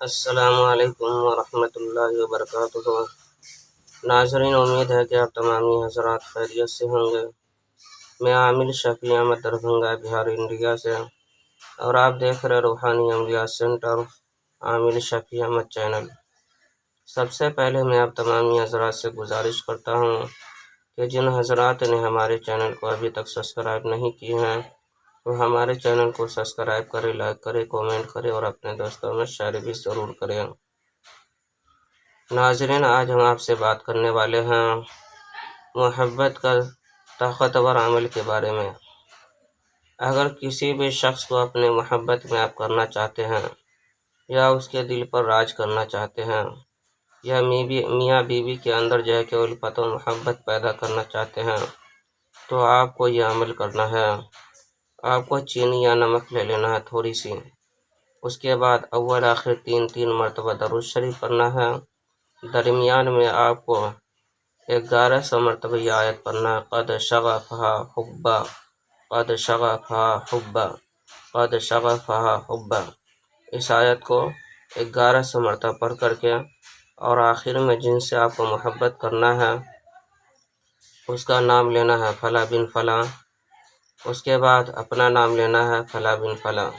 السلام علیکم ورحمۃ اللہ وبرکاتہ۔ ناظرین، امید ہے کہ آپ تمامی حضرات خیریت سے ہوں گے۔ میں عامل شفیع احمد دربھنگہ بہار انڈیا سے، اور آپ دیکھ رہے روحانی عملیات سینٹر عامل شفیع احمد چینل۔ سب سے پہلے میں آپ تمامی حضرات سے گزارش کرتا ہوں کہ جن حضرات نے ہمارے چینل کو ابھی تک سبسکرائب نہیں کی ہیں وہ ہمارے چینل کو سبسکرائب کرے، لائک کرے، کومنٹ کرے اور اپنے دوستوں میں شیئر بھی ضرور کریں۔ ناظرین، آج ہم آپ سے بات کرنے والے ہیں محبت کا طاقتور عمل کے بارے میں۔ اگر کسی بھی شخص کو اپنے محبت میں آپ کرنا چاہتے ہیں، یا اس کے دل پر راج کرنا چاہتے ہیں، یا میاں بیوی کے اندر جو ہے کہ الفت و محبت پیدا کرنا چاہتے ہیں، تو آپ کو یہ عمل کرنا ہے۔ آپ کو چینی یا نمک لے لینا ہے تھوڑی سی، اس کے بعد اول آخر تین مرتبہ درود شریف پڑھنا ہے۔ درمیان میں آپ کو 1100 مرتبہ یہ آیت پڑھنا ہے، قد شغفہا حبا، قد شغفہا حبا، قد شغفہا حبا۔ اس آیت کو 1100 مرتبہ پڑھ کر کے، اور آخر میں جن سے آپ کو محبت کرنا ہے اس کا نام لینا ہے فلاں بن فلاں، اس کے بعد اپنا نام لینا ہے فلاں بن فلاں۔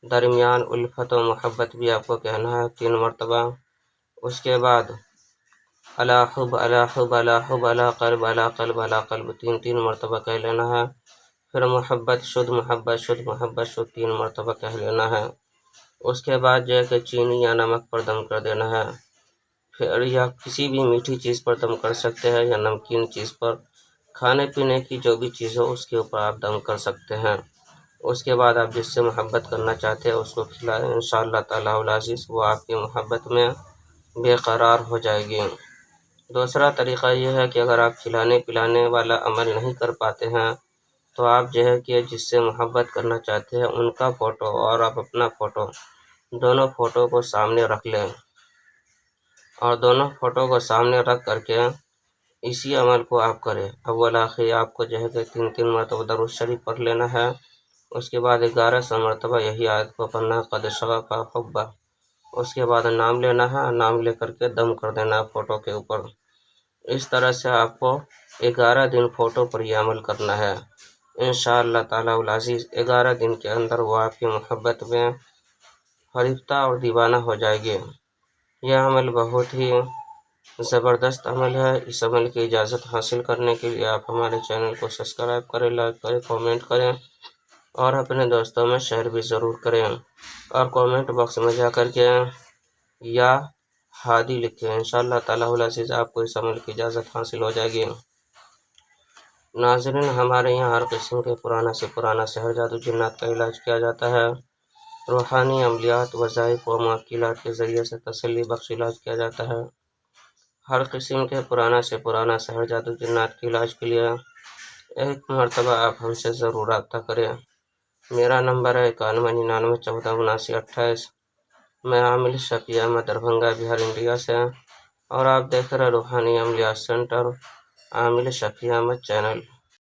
درمیان الفت و محبت بھی آپ کو کہنا ہے 3 مرتبہ۔ اس کے بعد الا حب الا حب الا حب الا قلب الا قلب الا قلب 3 مرتبہ کہہ لینا ہے۔ پھر محبت شدھ محبت شدھ محبت شدھ 3 مرتبہ کہہ لینا ہے۔ اس کے بعد جو ہے کہ چینی یا نمک پر دم کر دینا ہے، پھر یا کسی بھی میٹھی چیز پر دم کر سکتے ہیں، یا نمکین چیز پر، کھانے پینے کی جو بھی چیز ہو اس کے اوپر آپ دم کر سکتے ہیں۔ اس کے بعد آپ جس سے محبت کرنا چاہتے ہیں اس کو کھلائیں، انشاءاللہ تعالیٰ العزیز وہ آپ کی محبت میں بے قرار ہو جائے گی۔ دوسرا طریقہ یہ ہے کہ اگر آپ کھلانے پلانے والا عمل نہیں کر پاتے ہیں تو آپ جو ہے کہ جس سے محبت کرنا چاہتے ہیں ان کا فوٹو اور آپ اپنا فوٹو، دونوں فوٹو کو سامنے رکھ لیں، اور دونوں فوٹو کو سامنے رکھ کر کے اسی عمل کو آپ کریں۔ اول آخر آپ کو جو ہے کہ 3 مرتبہ درود شریف پڑھ لینا ہے۔ اس کے بعد 1100 مرتبہ یہی آیت کو پڑھنا ہے، قد شغفہا حبا۔ اس کے بعد نام لینا ہے، نام لے کر کے دم کر دینا ہے فوٹو کے اوپر۔ اس طرح سے آپ کو 11 دن فوٹو پر یہ عمل کرنا ہے۔ انشاءاللہ تعالیٰ العزیز 11 دن کے اندر وہ آپ کی محبت میں فریفتہ اور دیوانہ ہو جائے گی۔ یہ عمل بہت ہی زبردست عمل ہے۔ اس عمل کی اجازت حاصل کرنے کے لیے آپ ہمارے چینل کو سبسکرائب کریں، لائک کریں، کومنٹ کریں اور اپنے دوستوں میں شیئر بھی ضرور کریں، اور کومنٹ باکس میں جا کر کے یا ہادی لکھیں۔ انشاءاللہ تعالیٰ العزیز آپ کو اس عمل کی اجازت حاصل ہو جائے گی۔ ناظرین، ہمارے یہاں ہر قسم کے پرانا سے پرانا سحر جادو جنات کا علاج کیا جاتا ہے۔ روحانی عملیات، وظائف و معقولات کے ذریعے سے تسلی بخش علاج کیا جاتا ہے۔ ہر قسم کے پرانا سے پرانا سحر جادو جنات کے علاج کے لیے ایک مرتبہ آپ ہم سے ضرور رابطہ کریں۔ میرا نمبر ہے 9199147928۔ میں عامل شفیع احمد دربھنگہ بہار انڈیا سے، اور آپ دیکھ رہے روحانی عملیات سینٹر عامل شفیع احمد چینل۔